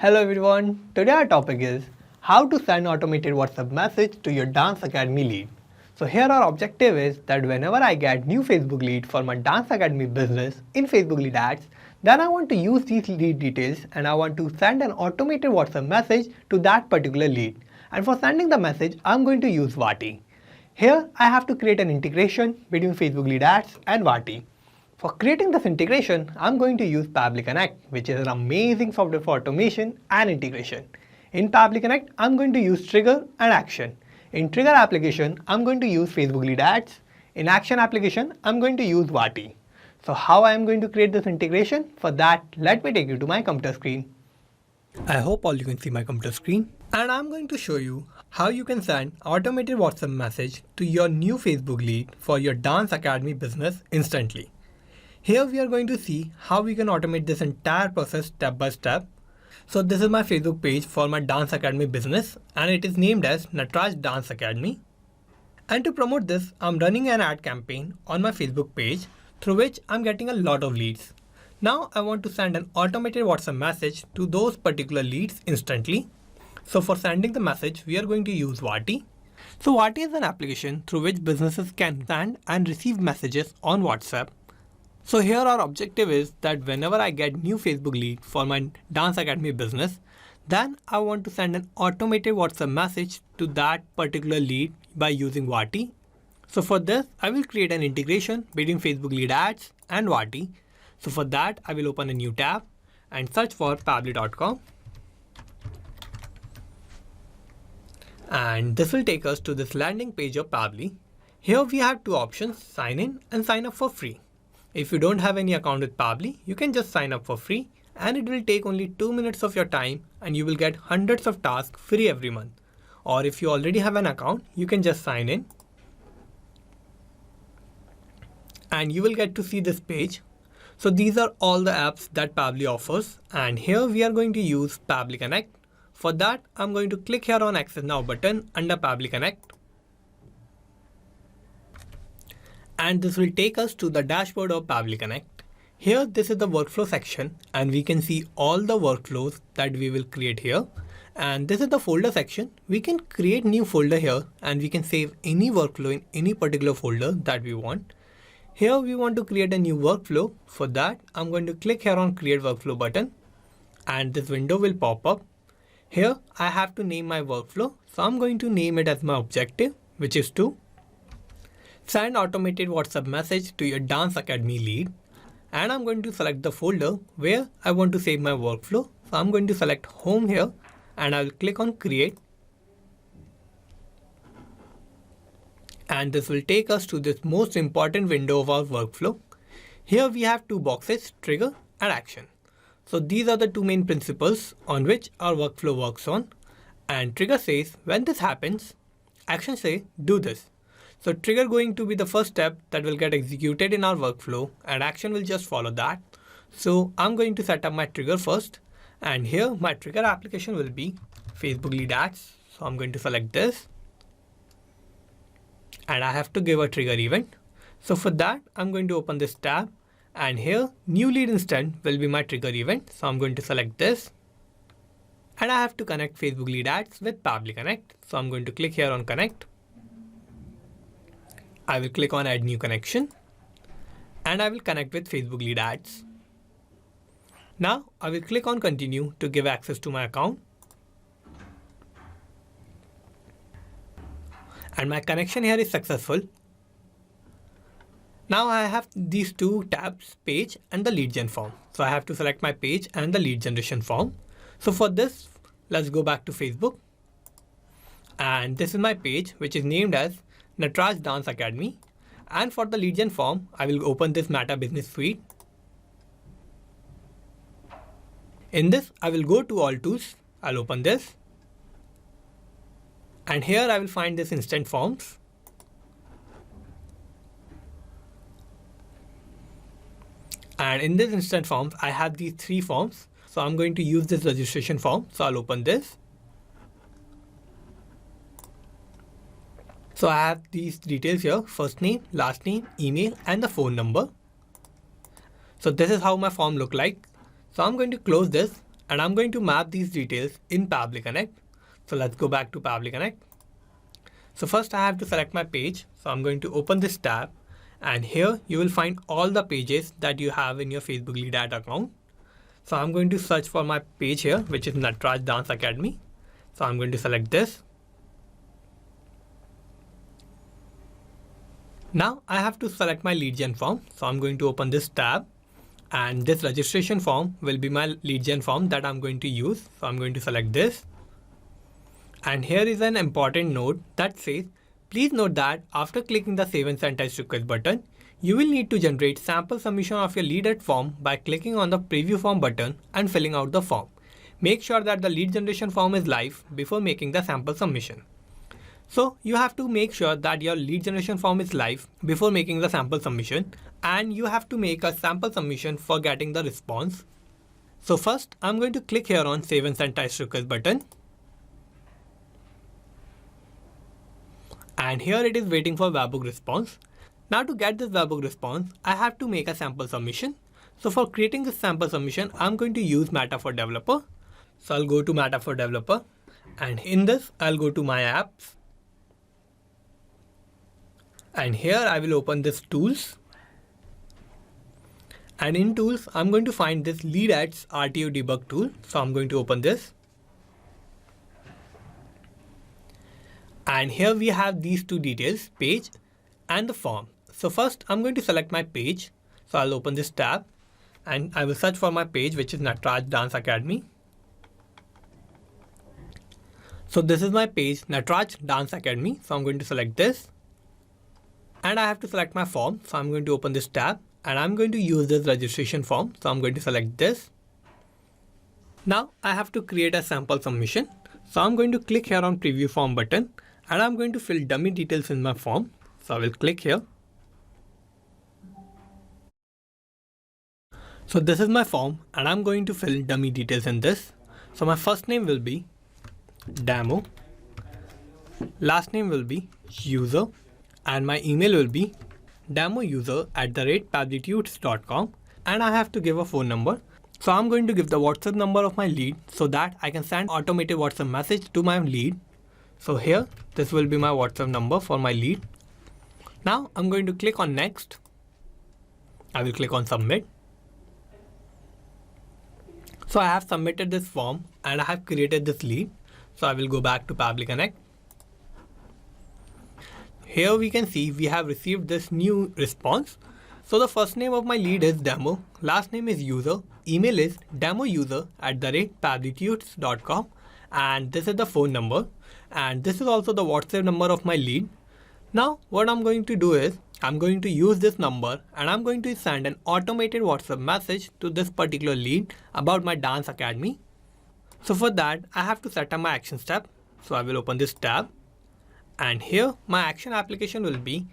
Hello everyone, today our topic is how to send automated WhatsApp message to your Dance Academy lead. So here our objective is that whenever I get new Facebook lead for my Dance Academy business in Facebook lead ads, then I want to use these lead details and I want to send an automated WhatsApp message to that particular lead. And for sending the message, I'm going to use Vati. Here I have to create an integration between Facebook lead ads and Vati. For creating this integration, I'm going to use Pabbly Connect, which is an amazing software for automation and integration. In Pabbly Connect, I'm going to use Trigger and Action. In Trigger application, I'm going to use Facebook lead ads. In Action application, I'm going to use Vati. So how I am going to create this integration? For that, let me take you to my computer screen. I hope all you can see my computer screen. And I'm going to show you how you can send automated WhatsApp message to your new Facebook lead for your Dance Academy business instantly. Here we are going to see how we can automate this entire process step by step. So this is my Facebook page for my Dance Academy business and it is named as Natraj Dance Academy. And to promote this, I'm running an ad campaign on my Facebook page through which I'm getting a lot of leads. Now I want to send an automated WhatsApp message to those particular leads instantly. So for sending the message, we are going to use Vati. So Vati is an application through which businesses can send and receive messages on WhatsApp. So here our objective is that whenever I get new Facebook lead for my Dance Academy business, then I want to send an automated WhatsApp message to that particular lead by using Vati. So for this, I will create an integration between Facebook lead ads and Vati. So for that, I will open a new tab and search for pabbly.com. And this will take us to this landing page of Pabbly. Here we have two options, sign in and sign up for free. If you don't have any account with Pabbly, you can just sign up for free and it will take only 2 minutes of your time and you will get hundreds of tasks free every month. Or if you already have an account, you can just sign in. And you will get to see this page. So these are all the apps that Pabbly offers and here we are going to use Pabbly Connect. For that, I'm going to click here on Access Now button under Pabbly Connect. And this will take us to the dashboard of Pabbly Connect. Here, this is the workflow section and we can see all the workflows that we will create here. And this is the folder section. We can create new folder here and we can save any workflow in any particular folder that we want. Here we want to create a new workflow. For that, I'm going to click here on Create Workflow button and this window will pop up. Here, I have to name my workflow. So I'm going to name it as my objective, which is to send automated WhatsApp message to your Dance Academy lead. And I'm going to select the folder where I want to save my workflow. So I'm going to select Home here and I will click on Create. And this will take us to this most important window of our workflow. Here we have two boxes, Trigger and Action. So these are the two main principles on which our workflow works on. And Trigger says when this happens, Action say do this. So Trigger going to be the first step that will get executed in our workflow and Action will just follow that. So I'm going to set up my trigger first and here my trigger application will be Facebook lead ads. So I'm going to select this and I have to give a trigger event. So for that, I'm going to open this tab and here new lead instant will be my trigger event. So I'm going to select this and I have to connect Facebook lead ads with Pabbly Connect. So I'm going to click here on Connect. I will click on Add New Connection and I will connect with Facebook lead ads. Now I will click on Continue to give access to my account. And my connection here is successful. Now I have these two tabs, Page and the Lead Gen form. So I have to select my page and the lead generation form. So for this, let's go back to Facebook. And this is my page, which is named as Natraj Dance Academy. And for the lead gen form, I will open this Meta Business Suite. In this, I will go to All Tools. I'll open this. And here I will find this Instant Forms. And in this Instant Forms, I have these three forms. So I'm going to use this registration form. So I'll open this. So I have these details here, first name, last name, email, and the phone number. So this is how my form look like. So I'm going to close this and I'm going to map these details in Pabbly Connect. So let's go back to Pabbly Connect. So first I have to select my page. So I'm going to open this tab, and here you will find all the pages that you have in your Facebook lead ad account. So I'm going to search for my page here, which is Natraj Dance Academy. So I'm going to select this. Now I have to select my lead gen form. So I'm going to open this tab, and this registration form will be my lead gen form that I'm going to use. So I'm going to select this. And here is an important note that says, please note that after clicking the Save and Send Test Request button, you will need to generate sample submission of your lead ad form by clicking on the Preview Form button and filling out the form. Make sure that the lead generation form is live before making the sample submission. So you have to make sure that your lead generation form is live before making the sample submission, and you have to make a sample submission for getting the response. So first I'm going to click here on Save and Send Test Request button. And here it is waiting for webhook response. Now to get this webhook response, I have to make a sample submission. So for creating this sample submission, I'm going to use Meta for Developer. So I'll go to Meta for Developer, and in this I'll go to My Apps. And here I will open this Tools. And in Tools, I'm going to find this Lead Ads RTO Debug tool. So I'm going to open this. And here we have these two details, page and the form. So first I'm going to select my page. So I'll open this tab, and I will search for my page, which is Natraj Dance Academy. So this is my page, Natraj Dance Academy. So I'm going to select this, and I have to select my form. So I'm going to open this tab, and I'm going to use this registration form. So I'm going to select this. Now I have to create a sample submission. So I'm going to click here on Preview Form button, and I'm going to fill dummy details in my form. So I will click here. So this is my form, and I'm going to fill dummy details in this. So my first name will be Demo, last name will be User, and my email will be demouser@pabblytuts.com, and I have to give a phone number. So I'm going to give the WhatsApp number of my lead so that I can send automated WhatsApp message to my lead. So here, this will be my WhatsApp number for my lead. Now I'm going to click on Next. I will click on Submit. So I have submitted this form, and I have created this lead. So I will go back to Pabbly Connect. Here we can see we have received this new response. So the first name of my lead is Demo, last name is User, email is demouser@pabblytuts.com, and this is the phone number, and this is also the WhatsApp number of my lead. Now what I'm going to do is I'm going to use this number, and I'm going to send an automated WhatsApp message to this particular lead about my dance academy. So for that I have to set up my action step. So I will open this tab, and here my action application will be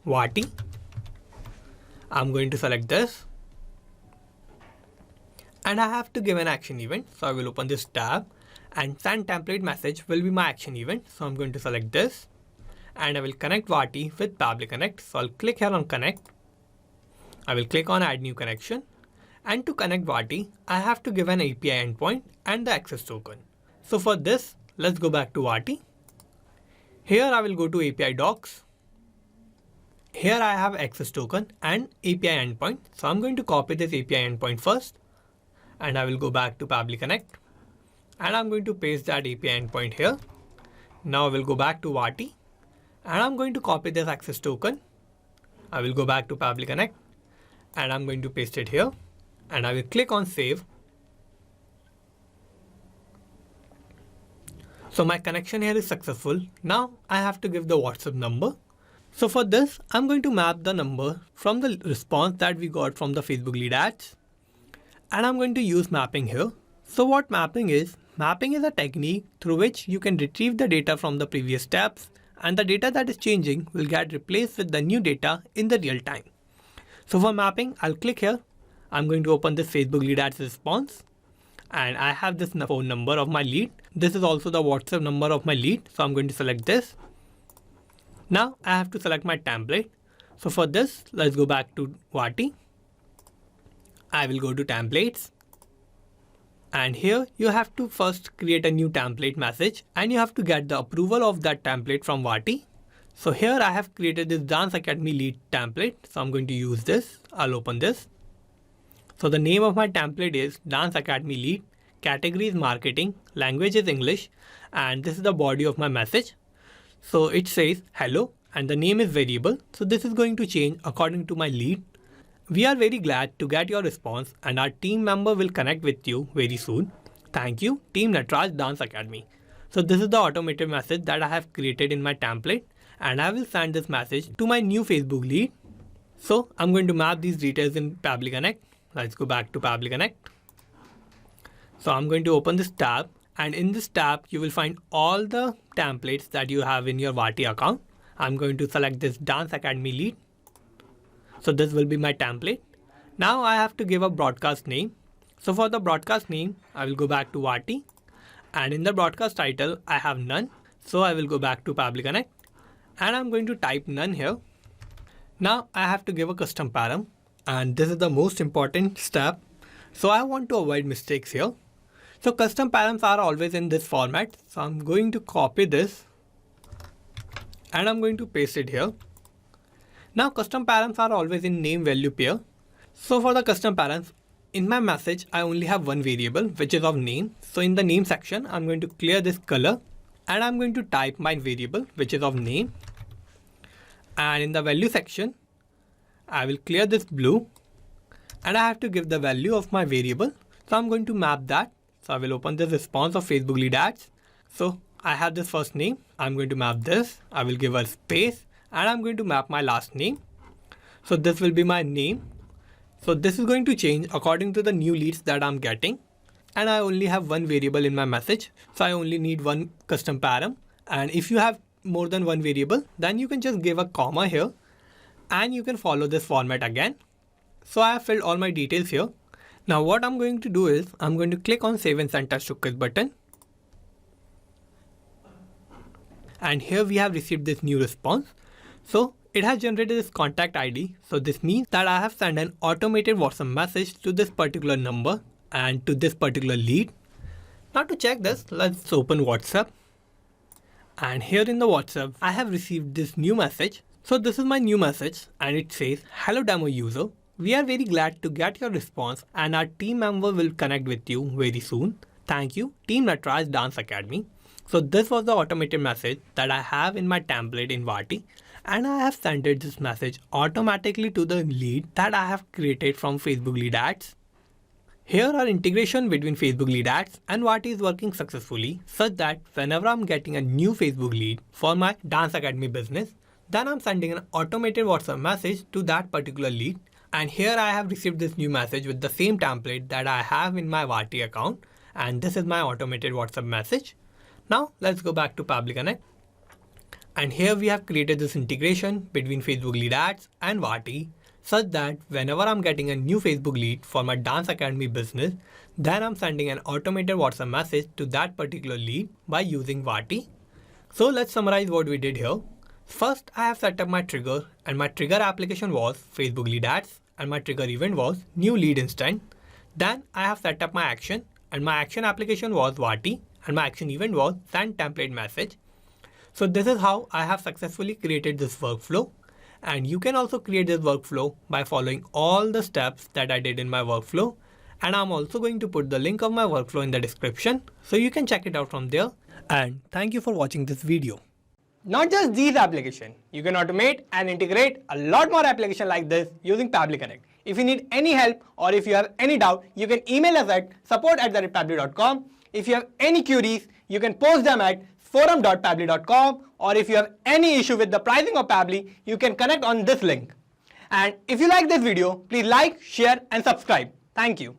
Vati. I'm going to select this, and I have to give an action event. So I will open this tab, and send template message will be my action event. So I'm going to select this, and I will connect Vati with Pabbly Connect. So I'll click here on Connect. I will click on Add New Connection, and to connect Vati, I have to give an API endpoint and the access token. So for this, let's go back to Vati. Here I will go to API Docs. Here I have access token and API endpoint. So I'm going to copy this API endpoint first, and I will go back to Pabbly Connect, and I'm going to paste that API endpoint here. Now I will go back to Vati, and I'm going to copy this access token. I will go back to Pabbly Connect, and I'm going to paste it here, and I will click on Save. So my connection here is successful. Now I have to give the WhatsApp number. So for this, I'm going to map the number from the response that we got from the Facebook lead ads, and I'm going to use mapping here. So what mapping is? Mapping is a technique through which you can retrieve the data from the previous steps, and the data that is changing will get replaced with the new data in the real time. So for mapping, I'll click here. I'm going to open this Facebook lead ads response, and I have this phone number of my lead. This is also the WhatsApp number of my lead. So I'm going to select this. Now I have to select my template. So for this, let's go back to Vati. I will go to templates, And here you have to first create a new template message and you have to get the approval of that template from Vati. So here I have created this Dance Academy lead template. So I'm going to use this. I'll open this. So the name of my template is Dance Academy lead. Category is marketing. Language is English. And this is the body of my message. So it says hello and the name is variable. So this is going to change according to my lead. We are very glad to get your response and our team member will connect with you very soon. Thank you, Team Natraj Dance Academy. So this is the automated message that I have created in my template and I will send this message to my new Facebook lead. So I'm going to map these details in Pabbly Connect. Let's go back to Pabbly Connect. So I'm going to open this tab and in this tab you will find all the templates that you have in your Vati account. I'm going to select this Dance Academy lead. So this will be my template. Now I have to give a broadcast name. So for the broadcast name, I will go back to Vati and in the broadcast title, I have none. So I will go back to Pabbly Connect and I'm going to type none here. Now I have to give a custom param and this is the most important step. So I want to avoid mistakes here. So custom params are always in this format. So I'm going to copy this and I'm going to paste it here. Now custom params are always in name value pair. So for the custom params, in my message, I only have one variable which is of name. So in the name section, I'm going to clear this color and I'm going to type my variable which is of name. And in the value section, I will clear this blue and I have to give the value of my variable. So I'm going to map that. So I will open this response of Facebook lead ads. So I have this first name. I'm going to map this. I will give a space. And I'm going to map my last name. So this will be my name. So this is going to change according to the new leads that I'm getting. And I only have one variable in my message. So I only need one custom param. And if you have more than one variable, then you can just give a comma here. And you can follow this format again. So I have filled all my details here. Now what I'm going to do is I'm going to click on Save and Send Test Request button. And here we have received this new response. So it has generated this contact ID. So this means that I have sent an automated WhatsApp message to this particular number and to this particular lead. Now to check this, let's open WhatsApp. And here in the WhatsApp, I have received this new message. So this is my new message and it says, hello demo user. We are very glad to get your response and our team member will connect with you very soon. Thank you, Team Natraj Dance Academy. So this was the automated message that I have in my template in Vati. And I have sent this message automatically to the lead that I have created from Facebook lead ads. Here our integration between Facebook lead ads and Vati is working successfully such that whenever I'm getting a new Facebook lead for my Dance Academy business, then I'm sending an automated WhatsApp message to that particular lead. And here I have received this new message with the same template that I have in my Vati account. And this is my automated WhatsApp message. Now let's go back to Pabbly Connect. And here we have created this integration between Facebook lead ads and Vati such that whenever I'm getting a new Facebook lead for my Dance Academy business, then I'm sending an automated WhatsApp message to that particular lead by using Vati. So let's summarize what we did here. First, I have set up my trigger and my trigger application was Facebook lead ads and my trigger event was new lead instant. Then I have set up my action and my action application was Vati and my action event was send template message. So this is how I have successfully created this workflow, and you can also create this workflow by following all the steps that I did in my workflow, and I'm also going to put the link of my workflow in the description so you can check it out from there. And thank you for watching this video. Not just these applications, you can automate and integrate a lot more applications like this using Pabbly Connect. If you need any help or if you have any doubt, you can email us at support@pabbly.com. If you have any queries, you can post them at forum.pabbly.com, or if you have any issue with the pricing of Pabbly, you can connect on this link. And if you like this video, please like, share and subscribe. Thank you.